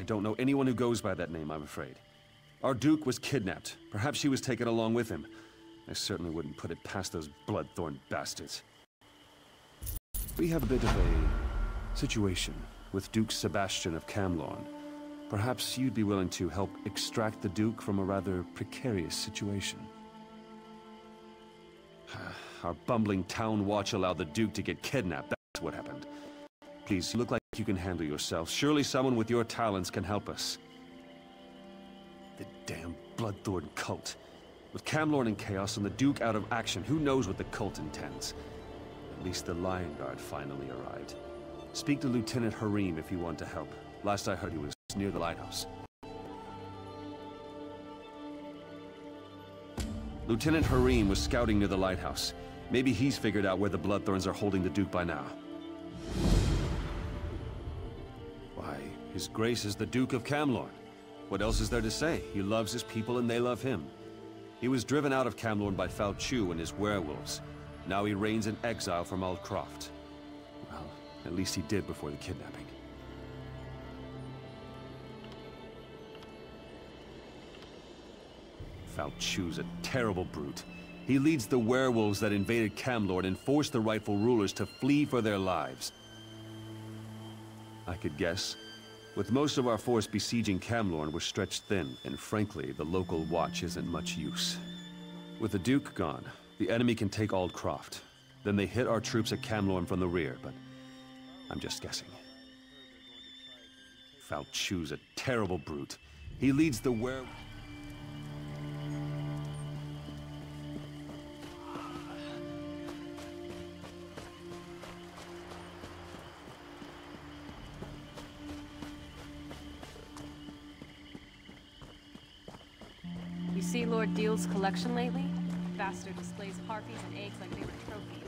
I don't know anyone who goes by that name, I'm afraid. Our Duke was kidnapped. Perhaps she was taken along with him. I certainly wouldn't put it past those bloodthorn bastards. We have a bit of a situation with Duke Sebastian of Camlorn. Perhaps you'd be willing to help extract the Duke from a rather precarious situation. Our bumbling town watch allowed the Duke to get kidnapped. That's what happened. Please, you look like you can handle yourself. Surely someone with your talents can help us. The damn bloodthorn cult. With Camlorn in chaos and the Duke out of action, who knows what the cult intends? At least the Lion Guard finally arrived. Speak to Lieutenant Harim if you want to help. Last I heard he was near the lighthouse. Lieutenant Harim was scouting near the lighthouse. Maybe he's figured out where the Bloodthorns are holding the Duke by now. Why, His Grace is the Duke of Camlorn. What else is there to say? He loves his people and they love him. He was driven out of Camlorn by Fal Chu and his werewolves. Now he reigns in exile from Aldcroft. Well, at least he did before the kidnapping. Fal Chu's a terrible brute. He leads the werewolves that invaded Camlorn and forced the rightful rulers to flee for their lives. I could guess. With most of our force besieging Camlorn, we're stretched thin, and frankly, the local watch isn't much use. With the Duke gone, the enemy can take Aldcroft. Then they hit our troops at Camlorn from the rear, but I'm just guessing. Fal Chu's a terrible brute. He leads the You see Lord Deal's collection lately? Bastard displays harpies and eggs like they were trophies.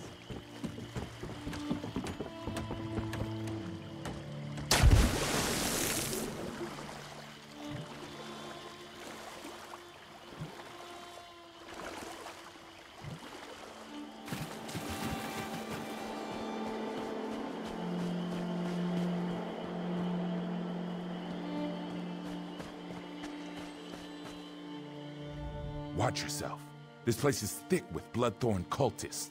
Watch yourself. This place is thick with bloodthorn cultists.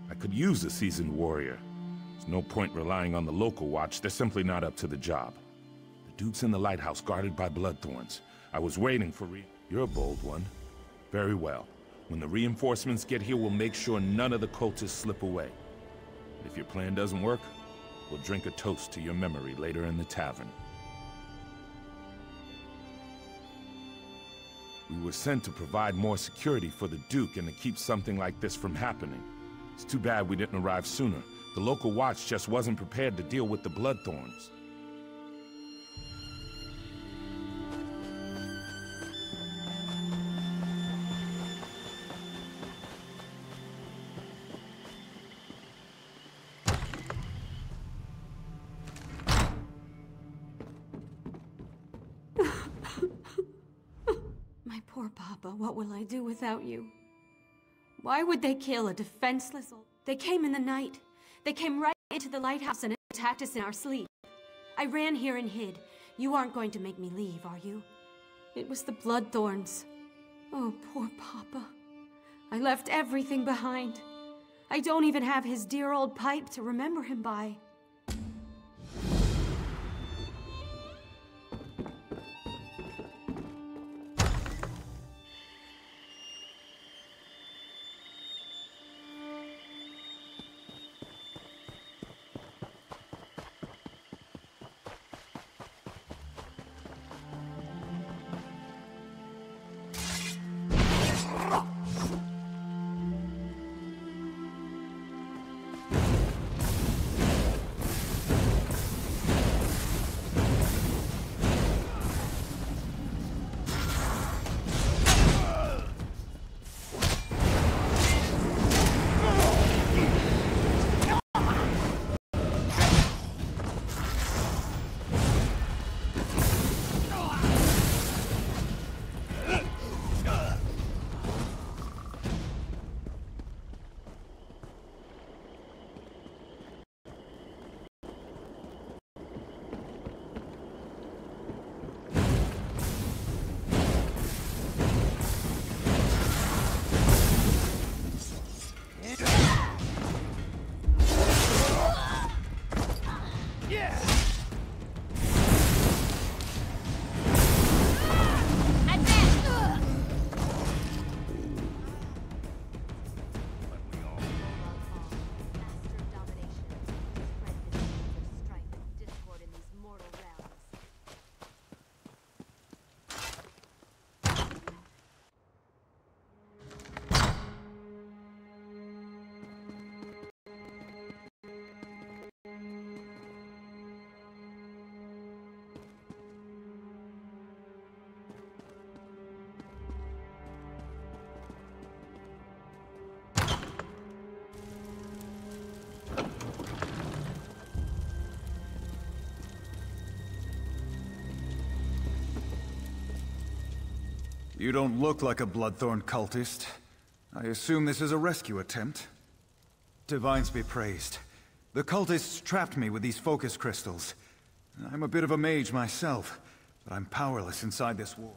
I could use a seasoned warrior. There's no point relying on the local watch. They're simply not up to the job. The Duke's in the lighthouse guarded by bloodthorns. I was waiting for You're a bold one. Very well. When the reinforcements get here, we'll make sure none of the cultists slip away. If your plan doesn't work, we'll drink a toast to your memory later in the tavern. We were sent to provide more security for the Duke and to keep something like this from happening. It's too bad we didn't arrive sooner. The local watch just wasn't prepared to deal with the bloodthorns. Poor Papa, what will I do without you? Why would they kill a defenseless old... They came in the night. They came right into the lighthouse and attacked us in our sleep. I ran here and hid. You aren't going to make me leave, are you? It was the Bloodthorns. Oh, poor Papa. I left everything behind. I don't even have his dear old pipe to remember him by. You don't look like a Bloodthorn cultist. I assume this is a rescue attempt? Divines be praised. The cultists trapped me with these focus crystals. I'm a bit of a mage myself, but I'm powerless inside this wall.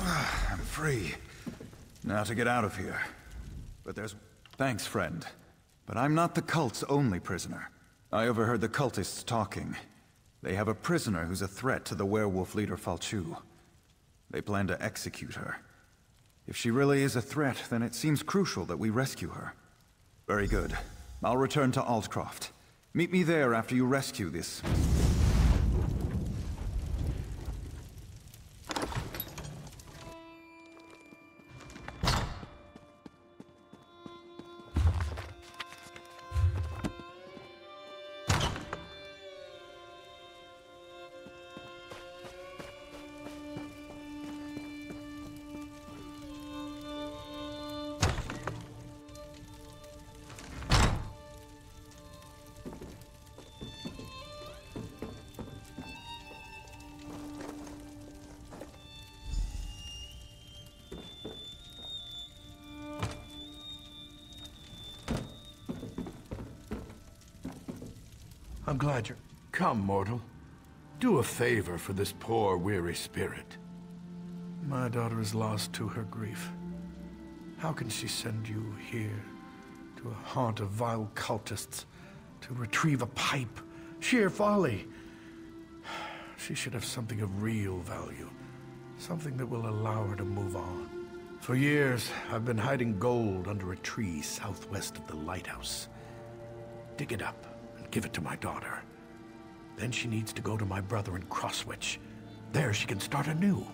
I'm free. Now to get out of here. But there's... Thanks, friend. But I'm not the cult's only prisoner. I overheard the cultists talking. They have a prisoner who's a threat to the werewolf leader Falchu. They plan to execute her. If she really is a threat, then it seems crucial that we rescue her. Very good. I'll return to Altcroft. Meet me there after you rescue this... I'm glad you're... Come, mortal. Do a favor for this poor, weary spirit. My daughter is lost to her grief. How can she send you here, to a haunt of vile cultists, to retrieve a pipe? Sheer folly! She should have something of real value. Something that will allow her to move on. For years, I've been hiding gold under a tree southwest of the lighthouse. Dig it up. Give it to my daughter. Then she needs to go to my brother in Crosswitch. There she can start anew.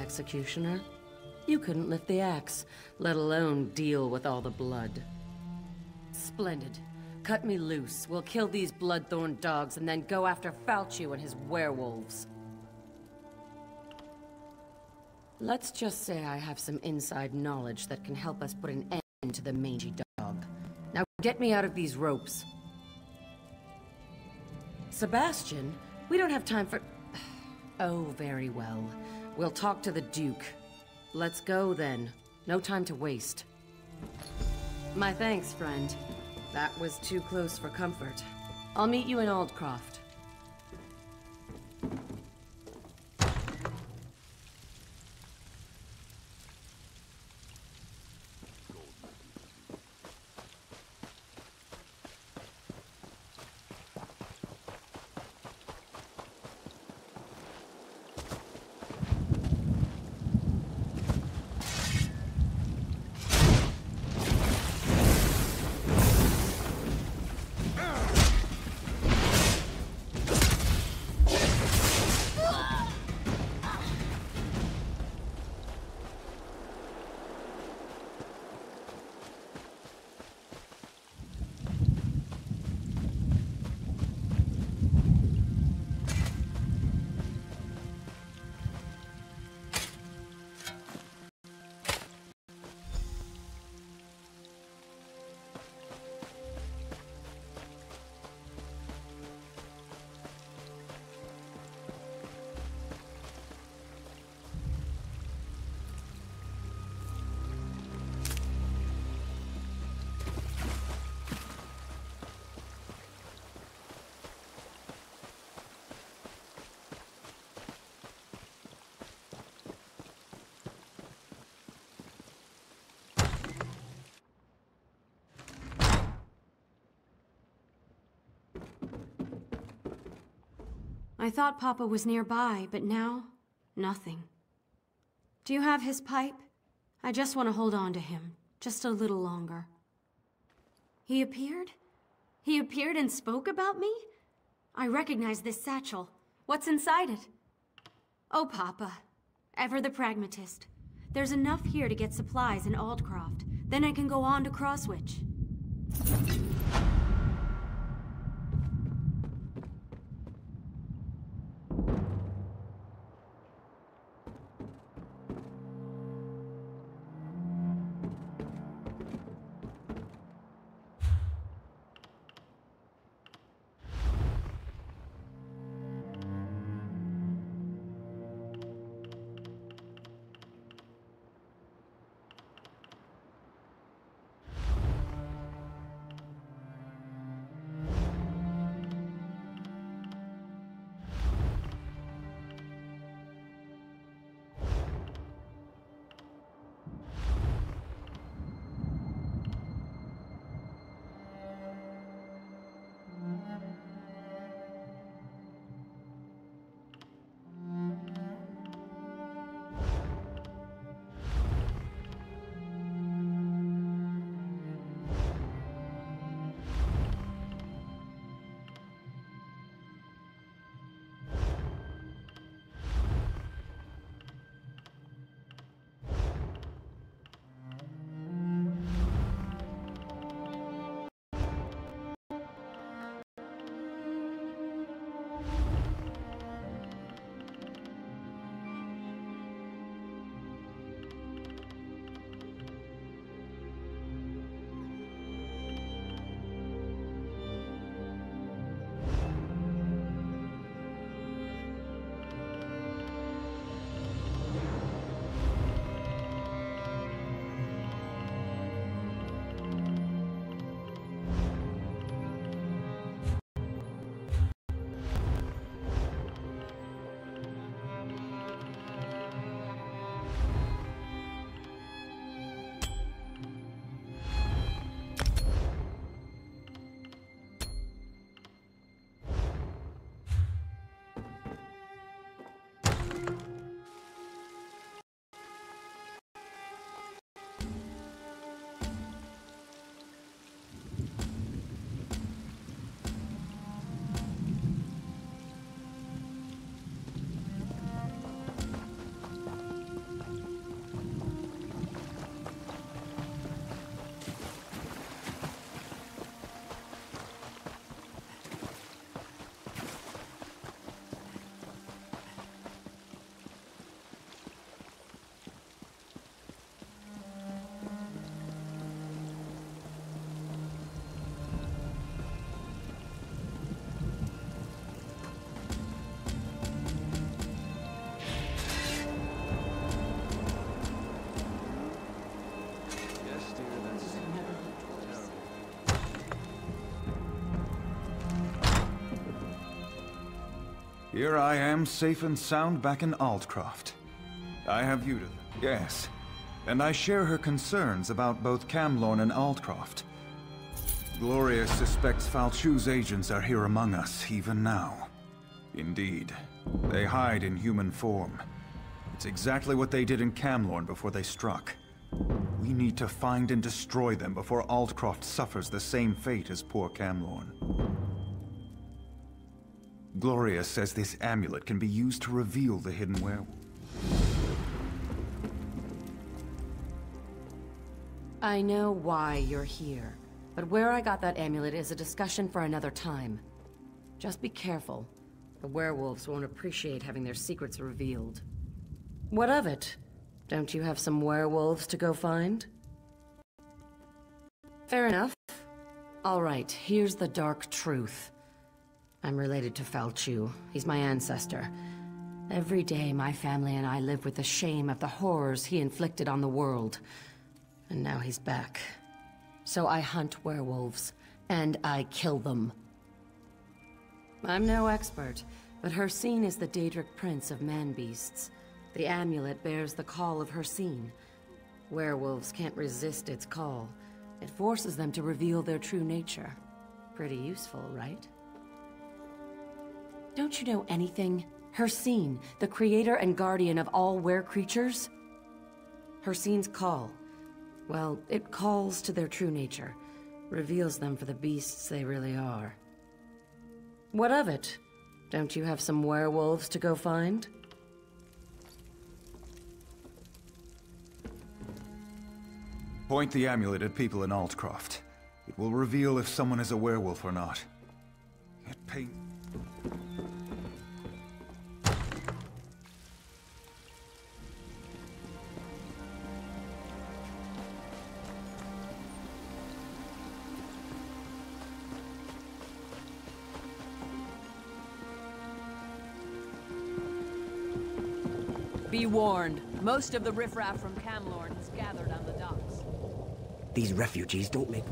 Executioner. You couldn't lift the axe, let alone deal with all the blood. Splendid. Cut me loose. We'll kill these Bloodthorn dogs and then go after Falchu and his werewolves. Let's just say I have some inside knowledge that can help us put an end to the mangy dog. Now get me out of these ropes. Sebastian, we don't have time for... Oh, very well. We'll talk to the Duke. Let's go, then. No time to waste. My thanks, friend. That was too close for comfort. I'll meet you in Aldcroft. I thought Papa was nearby, but now, nothing. Do you have his pipe? I just want to hold on to him, just a little longer. He appeared? He appeared and spoke about me? I recognize this satchel. What's inside it? Oh, Papa. Ever the pragmatist. There's enough here to get supplies in Aldcroft. Then I can go on to Crosswitch. Here I am, safe and sound back in Aldcroft. I have Judith, yes. And I share her concerns about both Camlorn and Aldcroft. Gloria suspects Falchu's agents are here among us, even now. Indeed. They hide in human form. It's exactly what they did in Camlorn before they struck. We need to find and destroy them before Aldcroft suffers the same fate as poor Camlorn. Gloria says this amulet can be used to reveal the hidden werewolf. I know why you're here, but where I got that amulet is a discussion for another time. Just be careful. The werewolves won't appreciate having their secrets revealed. What of it? Don't you have some werewolves to go find? Fair enough. All right, here's the dark truth. I'm related to Falchu. He's my ancestor. Every day, my family and I live with the shame of the horrors he inflicted on the world. And now he's back. So I hunt werewolves, and I kill them. I'm no expert, but Hircine is the Daedric prince of man-beasts. The amulet bears the call of Hircine. Werewolves can't resist its call. It forces them to reveal their true nature. Pretty useful, right? Don't you know anything? Hircine, the creator and guardian of all were-creatures? Hircine's call. Well, it calls to their true nature. Reveals them for the beasts they really are. What of it? Don't you have some werewolves to go find? Point the amulet at people in Altcroft. It will reveal if someone is a werewolf or not. It pain... Be warned, most of the riffraff from Camlorn has gathered on the docks. These refugees don't make...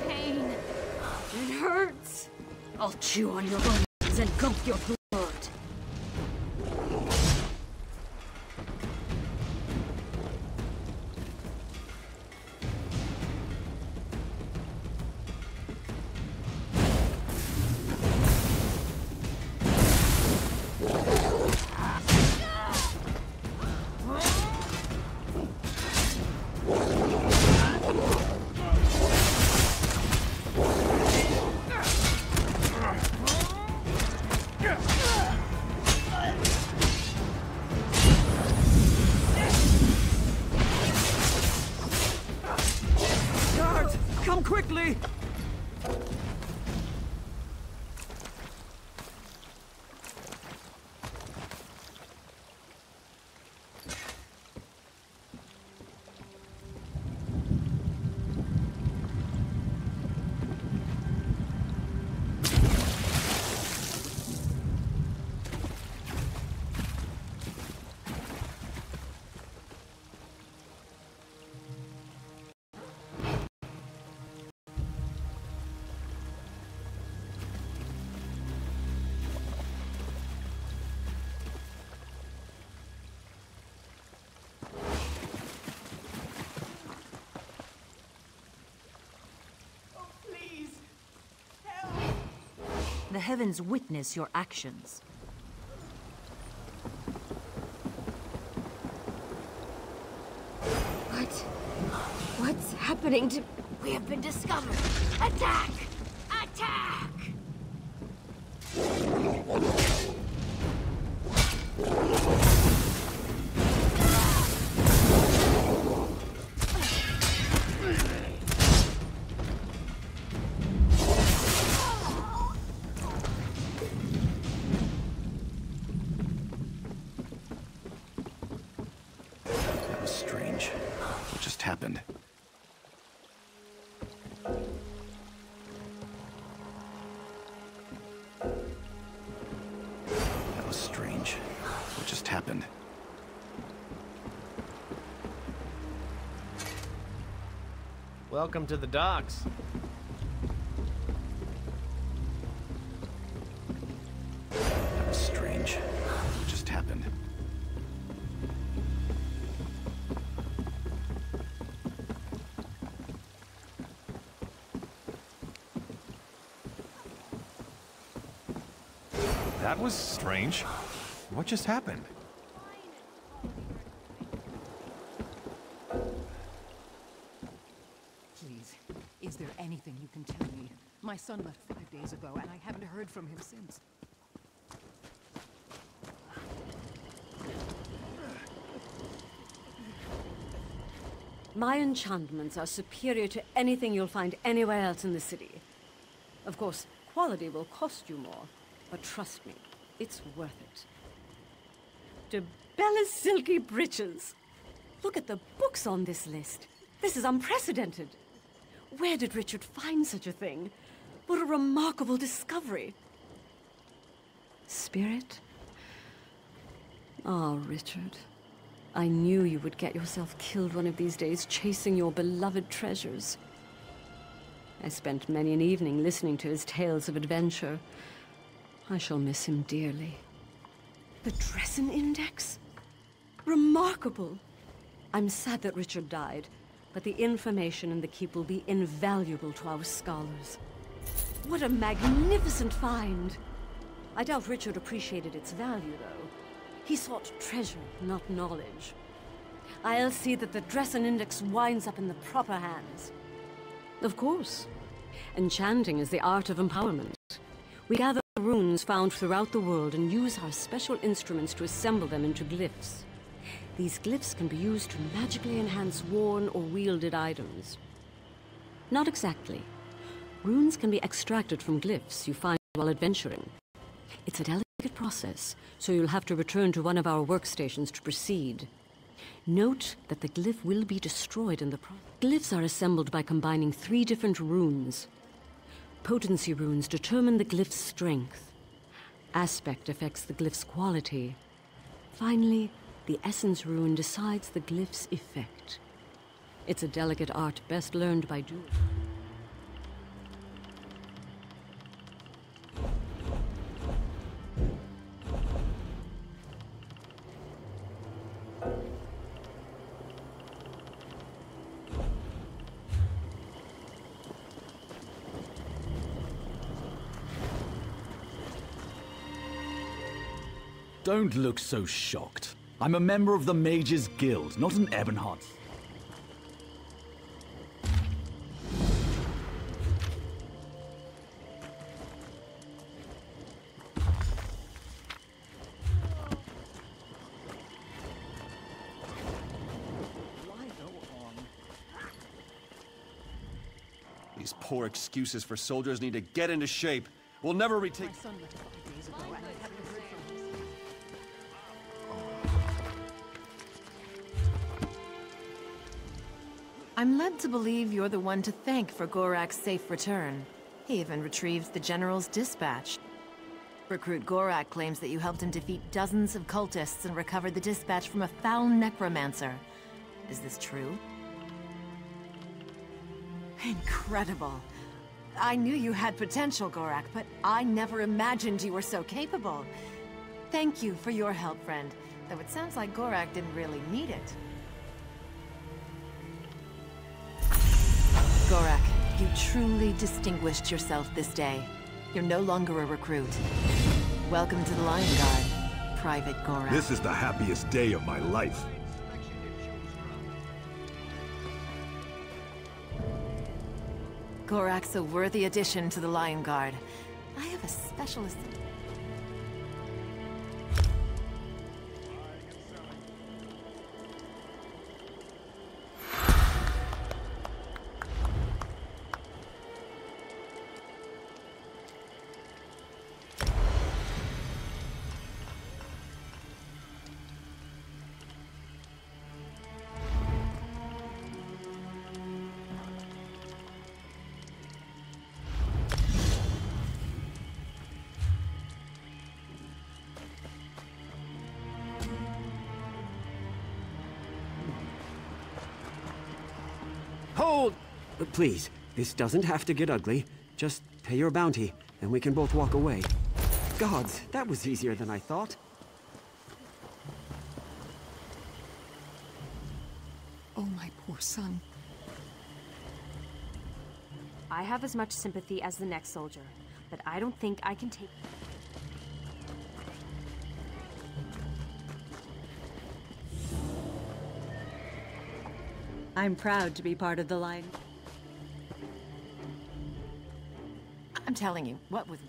Pain. It hurts. I'll chew on your bones and gulp your blood. Come quickly! The heavens witness your actions. What's happening to... We have been discovered! Attack! Attack! That was strange. What just happened? That was strange. What just happened? Welcome to the docks. That was strange. What just happened? That was strange. What just happened? Please, is there anything you can tell me? My son left 5 days ago, and I haven't heard from him since. My enchantments are superior to anything you'll find anywhere else in the city. Of course, quality will cost you more, but trust me, it's worth it. To Bella's silky breeches. Look at the books on this list. This is unprecedented. Where did Richard find such a thing? What a remarkable discovery. Spirit? Ah, Richard. I knew you would get yourself killed one of these days chasing your beloved treasures. I spent many an evening listening to his tales of adventure. I shall miss him dearly. The Dresden Index? Remarkable. I'm sad that Richard died, but the information in the keep will be invaluable to our scholars. What a magnificent find! I doubt Richard appreciated its value, though. He sought treasure, not knowledge. I'll see that the Dresden Index winds up in the proper hands. Of course. Enchanting is the art of empowerment. We gather runes found throughout the world and use our special instruments to assemble them into glyphs. These glyphs can be used to magically enhance worn or wielded items. Not exactly. Runes can be extracted from glyphs you find while adventuring. It's a delicate process, so you'll have to return to one of our workstations to proceed. Note that the glyph will be destroyed in the process. Glyphs are assembled by combining 3 different runes. Potency runes determine the glyph's strength. Aspect affects the glyph's quality. Finally, the essence rune decides the glyph's effect. It's a delicate art best learned by doing. Don't look so shocked. I'm a member of the Mages Guild, not an Ebonheart. These poor excuses for soldiers need to get into shape. We'll never retake... My son left 5 days ago, and I haven't heard from him. I'm led to believe you're the one to thank for Gorak's safe return. He even retrieved the General's dispatch. Recruit Gorak claims that you helped him defeat dozens of cultists and recovered the dispatch from a foul necromancer. Is this true? Incredible. I knew you had potential, Gorak, but I never imagined you were so capable. Thank you for your help, friend, though it sounds like Gorak didn't really need it. Gorak, you truly distinguished yourself this day. You're no longer a recruit. Welcome to the Lion Guard, Private Gorak. This is the happiest day of my life. Gorak's a worthy addition to the Lion Guard. I have a specialist... Hold! Please, this doesn't have to get ugly. Just pay your bounty, and we can both walk away. Gods, that was easier than I thought. Oh, my poor son. I have as much sympathy as the next soldier, but I don't think I can take... I'm proud to be part of the line. I'm telling you, what was...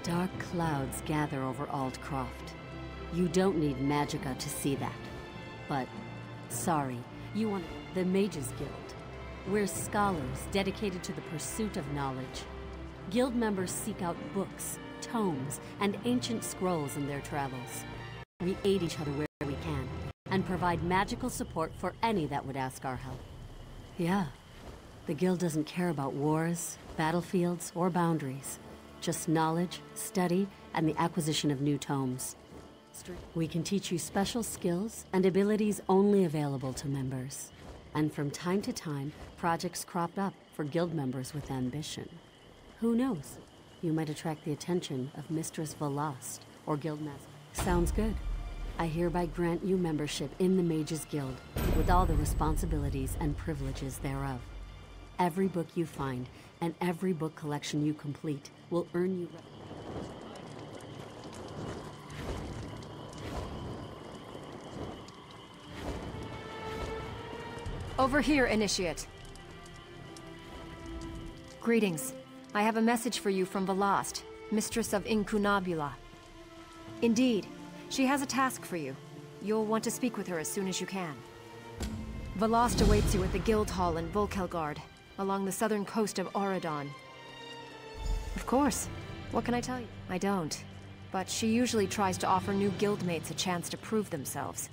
Dark clouds gather over Aldcroft. You don't need magicka to see that. But, sorry, you want the Mages Guild. We're scholars dedicated to the pursuit of knowledge. Guild members seek out books, tomes, and ancient scrolls in their travels. We aid each other where we can, and provide magical support for any that would ask our help. Yeah, the Guild doesn't care about wars, battlefields, or boundaries. Just knowledge, study, and the acquisition of new tomes. We can teach you special skills and abilities only available to members. And from time to time, projects crop up for Guild members with ambition. Who knows? You might attract the attention of Mistress Velost or Guildmaster. Sounds good. I hereby grant you membership in the Mages Guild, with all the responsibilities and privileges thereof. Every book you find, and every book collection you complete, will earn you... Over here, Initiate. Greetings. I have a message for you from Velast, Mistress of Incunabula. Indeed, she has a task for you. You'll want to speak with her as soon as you can. Velast awaits you at the Guild Hall in Volkelgard, along the southern coast of Auradon. Of course. What can I tell you? I don't. But she usually tries to offer new guildmates a chance to prove themselves.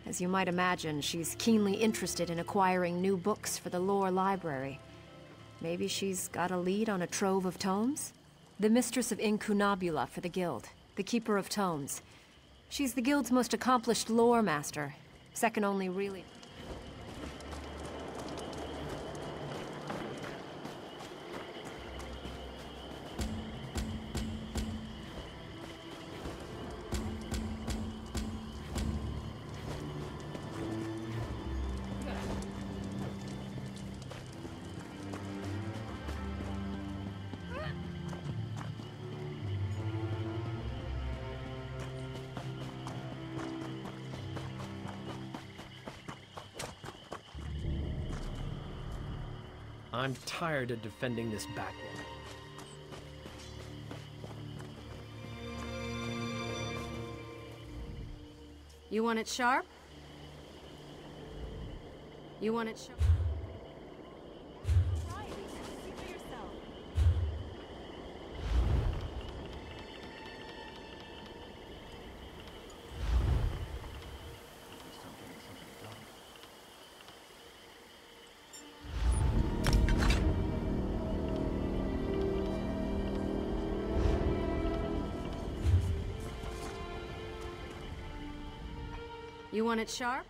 As you might imagine, she's keenly interested in acquiring new books for the lore library. Maybe she's got a lead on a trove of tomes? The Mistress of Incunabula for the Guild, the Keeper of Tomes. She's the Guild's most accomplished lore master, second only really... I'm tired of defending this backwater. You want it sharp? You want it sharp? You want it sharp?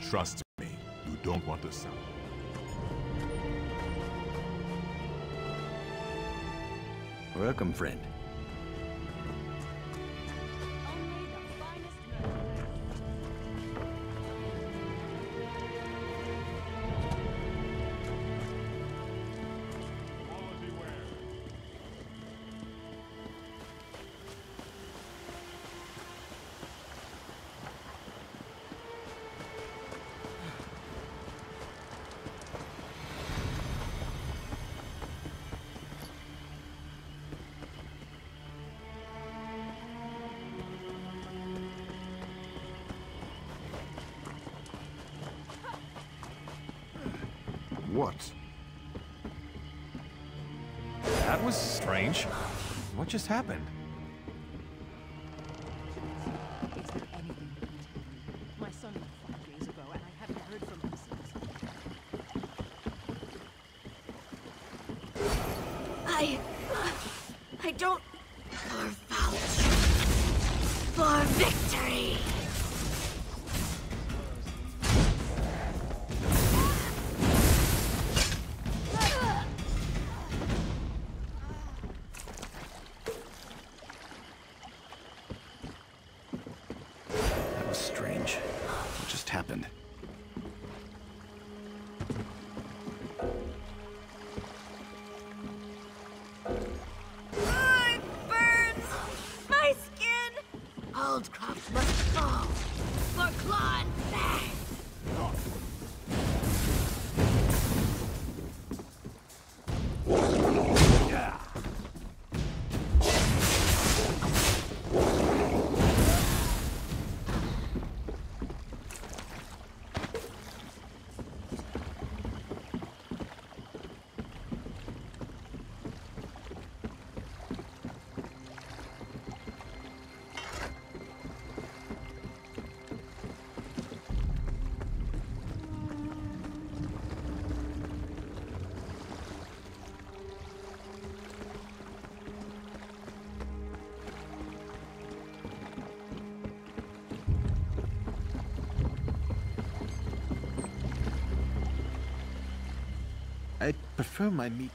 Trust me, you don't want to sell. Welcome, friend. What? That was strange. What just happened? Is there anything you can tell me? My son left 5 days ago, and I haven't heard from him since. I don't... For vouch. For victory! Strange. What just happened? It burns! My skin! Old craft must fall. For Claw and Fang! I prefer my meat.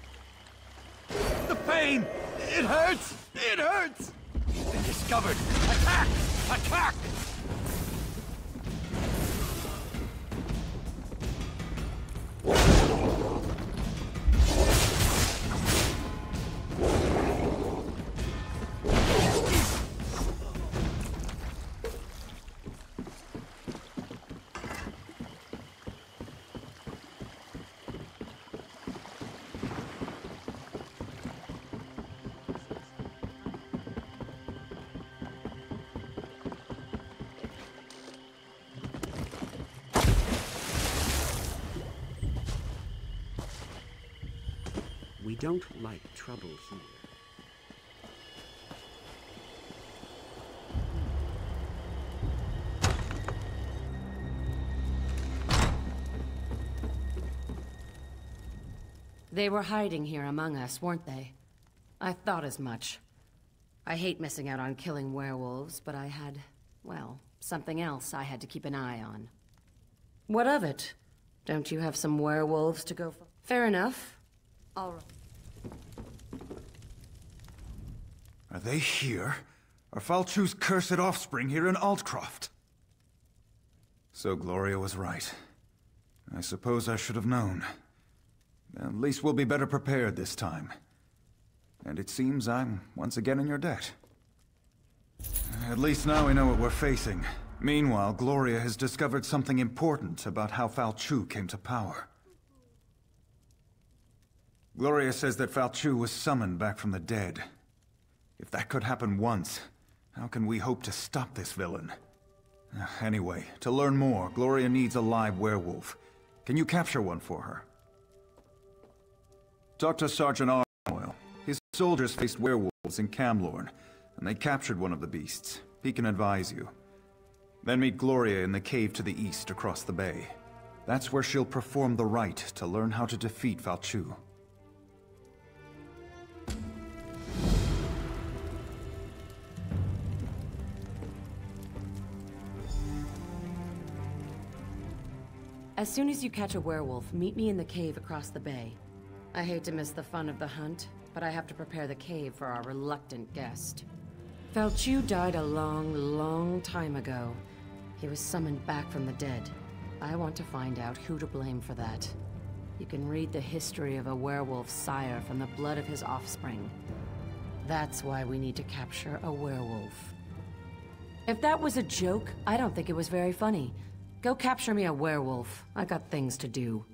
The pain! It hurts! It hurts! You've been discovered! Attack! Attack! We don't like trouble here. They were hiding here among us, weren't they? I thought as much. I hate missing out on killing werewolves, but I had, well, something else I had to keep an eye on. What of it? Don't you have some werewolves to go for? Fair enough. All right. Are they here? Are Falchu's cursed offspring here in Altcroft? So Gloria was right. I suppose I should have known. At least we'll be better prepared this time. And it seems I'm once again in your debt. At least now we know what we're facing. Meanwhile, Gloria has discovered something important about how Falchu came to power. Gloria says that Falchu was summoned back from the dead. If that could happen once, how can we hope to stop this villain? Anyway, to learn more, Gloria needs a live werewolf. Can you capture one for her? Talk to Sergeant Arnoil. His soldiers faced werewolves in Camlorn, and they captured one of the beasts. He can advise you. Then meet Gloria in the cave to the east across the bay. That's where she'll perform the rite to learn how to defeat Falchu. As soon as you catch a werewolf, meet me in the cave across the bay. I hate to miss the fun of the hunt, but I have to prepare the cave for our reluctant guest. Falchu died a long, long time ago. He was summoned back from the dead. I want to find out who to blame for that. You can read the history of a werewolf's sire from the blood of his offspring. That's why we need to capture a werewolf. If that was a joke, I don't think it was very funny. Go capture me a werewolf. I got things to do.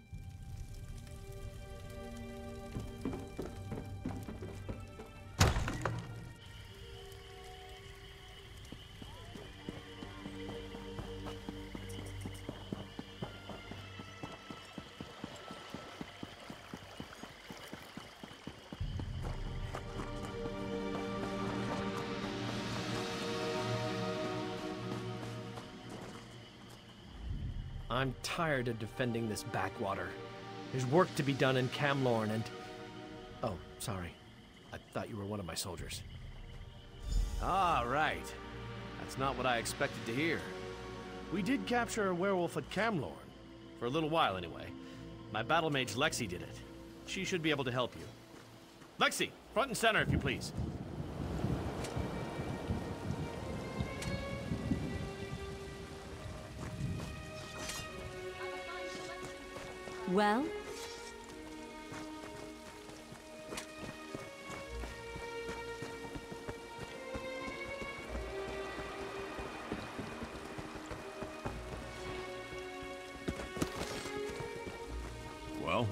I'm tired of defending this backwater. There's work to be done in Camlorn and... Oh, sorry. I thought you were one of my soldiers. Ah, right. That's not what I expected to hear. We did capture a werewolf at Camlorn. For a little while, anyway. My battle mage Lexi did it. She should be able to help you. Lexi, front and center, if you please. Well? Well?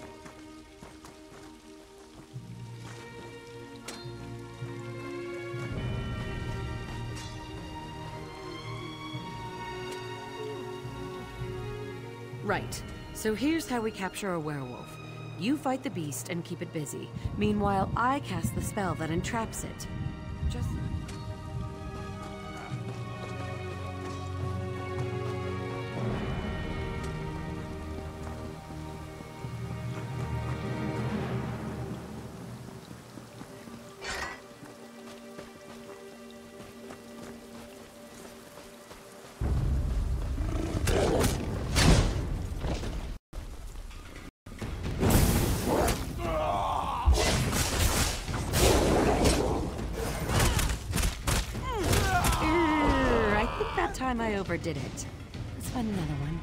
Right. So here's how we capture a werewolf. You fight the beast and keep it busy. Meanwhile, I cast the spell that entraps it. Just... overdid it. Let's find another one.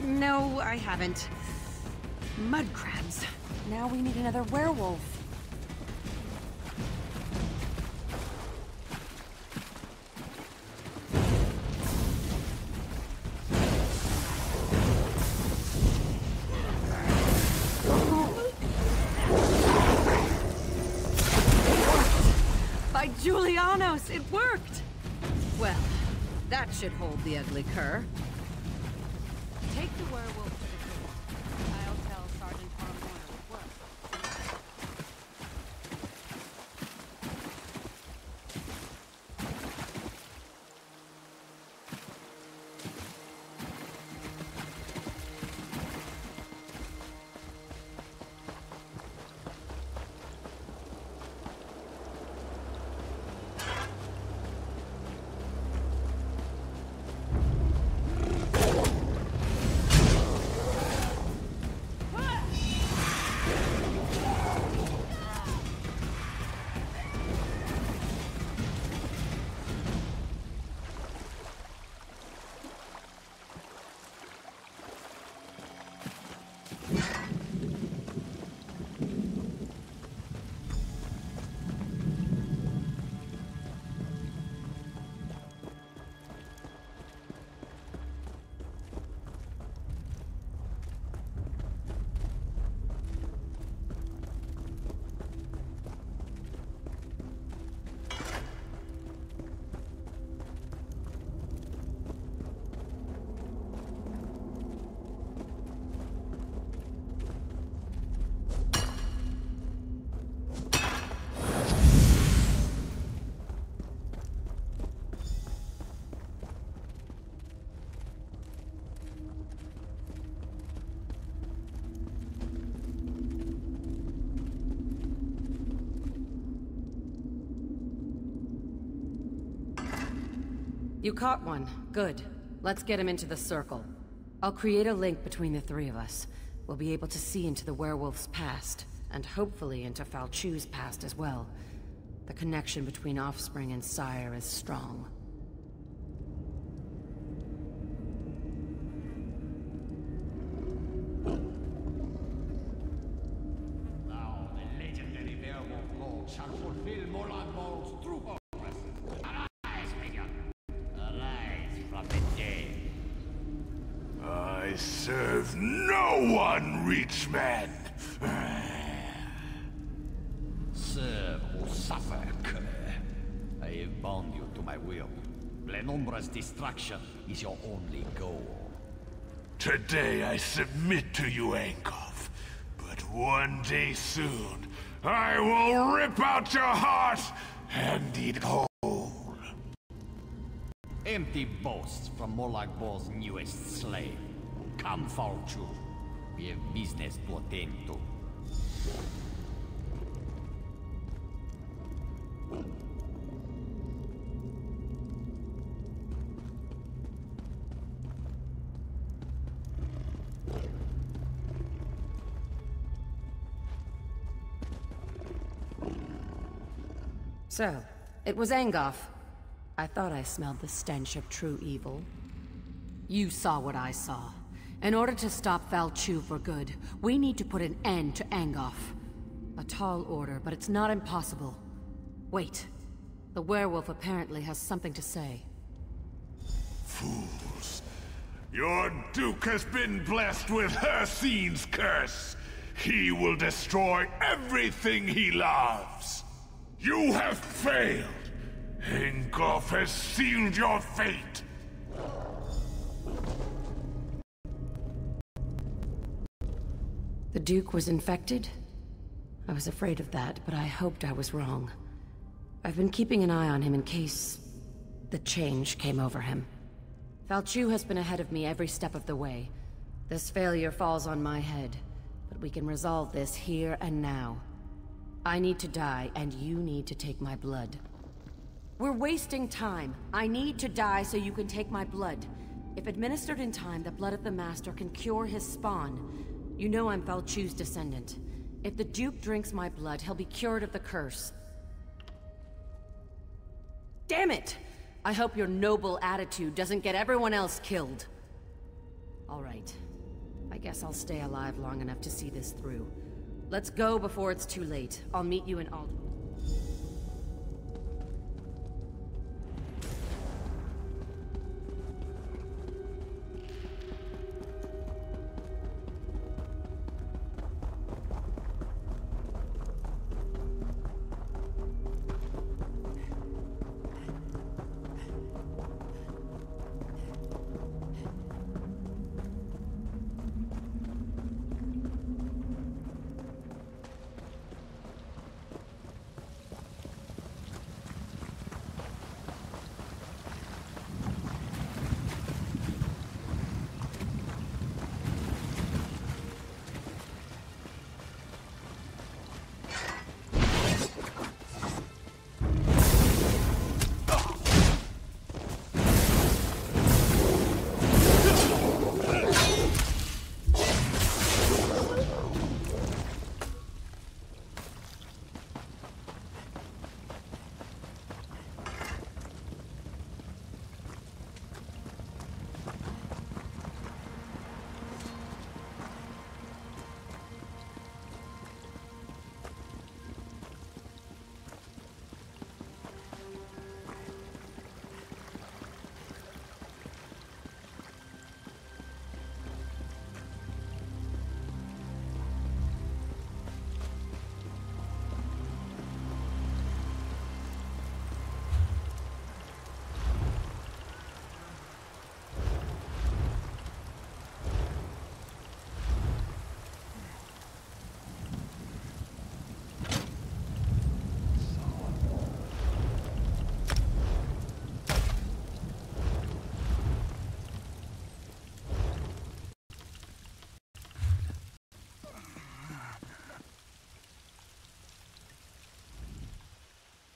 No, I haven't. Mud crabs. Now we need another werewolf. By Julianos, it worked! Well, that should hold the ugly cur. Take the werewolf to the door. I'll tell Sergeant Tom Warner it worked. You caught one. Good. Let's get him into the circle. I'll create a link between the three of us. We'll be able to see into the werewolf's past, and hopefully into Falchu's past as well. The connection between offspring and sire is strong. Now the legendary werewolf lord shall fulfill Molanbol's true purpose. Arise, minion! Arise from the dead. I serve no one, rich man. Serve or suffer, cur. I have bound you to my will. Glenumbra's destruction is your only goal. Today I submit to you, Ankov. But one day soon, I will rip out your heart and eat it whole. Empty boasts from Molag Bol's newest slave. Come, Falchu. We have business to attend to. So, it was Angoff. I thought I smelled the stench of true evil. You saw what I saw. In order to stop Falchu for good, we need to put an end to Angoff. A tall order, but it's not impossible. Wait. The werewolf apparently has something to say. Fools. Your Duke has been blessed with Hircine's curse. He will destroy everything he loves. You have failed. Angoff has sealed your fate. The Duke was infected? I was afraid of that, but I hoped I was wrong. I've been keeping an eye on him in case the change came over him. Falchu has been ahead of me every step of the way. This failure falls on my head, But we can resolve this here and now. I need to die, and you need to take my blood. We're wasting time. I need to die so you can take my blood. If administered in time, the blood of the Master can cure his spawn. You know I'm Falchu's descendant. If the Duke drinks my blood, he'll be cured of the curse. Damn it! I hope your noble attitude doesn't get everyone else killed. All right. I guess I'll stay alive long enough to see this through. Let's go before it's too late. I'll meet you in Alderaan.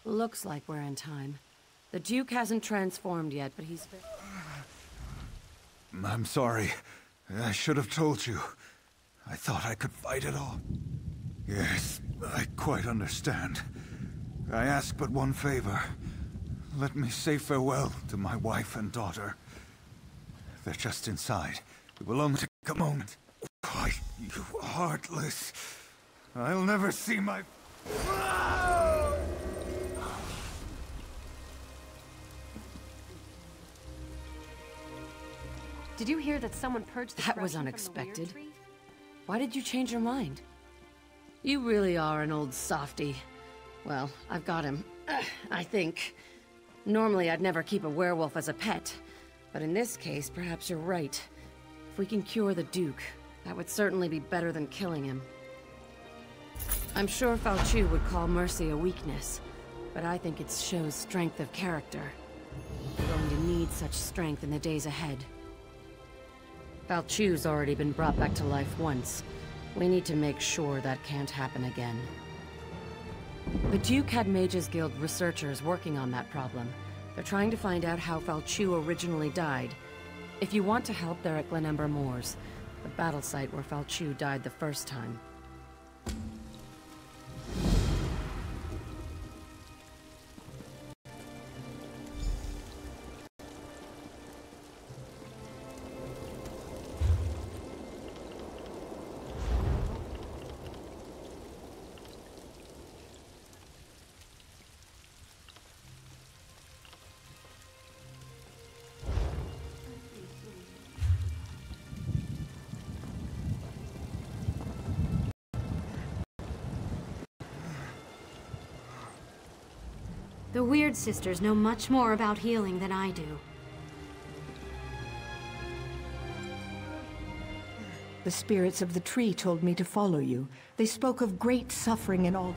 Looks like we're in time. The Duke hasn't transformed yet, but he's... I'm sorry. I should have told you. I thought I could fight it off. Yes, I quite understand. I ask but one favor. Let me say farewell to my wife and daughter. They're just inside. It will only take a moment. Why, you heartless. I'll never see my... Did you hear that someone purged the That was corruption unexpected. from the weird tree? Why did you change your mind? You really are an old softy. Well, I've got him. I think. Normally, I'd never keep a werewolf as a pet. But in this case, perhaps you're right. If we can cure the Duke, that would certainly be better than killing him. I'm sure Falchu would call mercy a weakness, but I think it shows strength of character. We're going to need such strength in the days ahead. Falchu's already been brought back to life once. We need to make sure that can't happen again. The Duke had Mages Guild researchers working on that problem. They're trying to find out how Falchu originally died. If you want to help, they're at Glenember Moors, the battle site where Falchu died the first time. The Weird Sisters know much more about healing than I do. The spirits of the tree told me to follow you. They spoke of great suffering in all...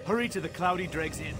Hurry to the Cloudy Dregs Inn.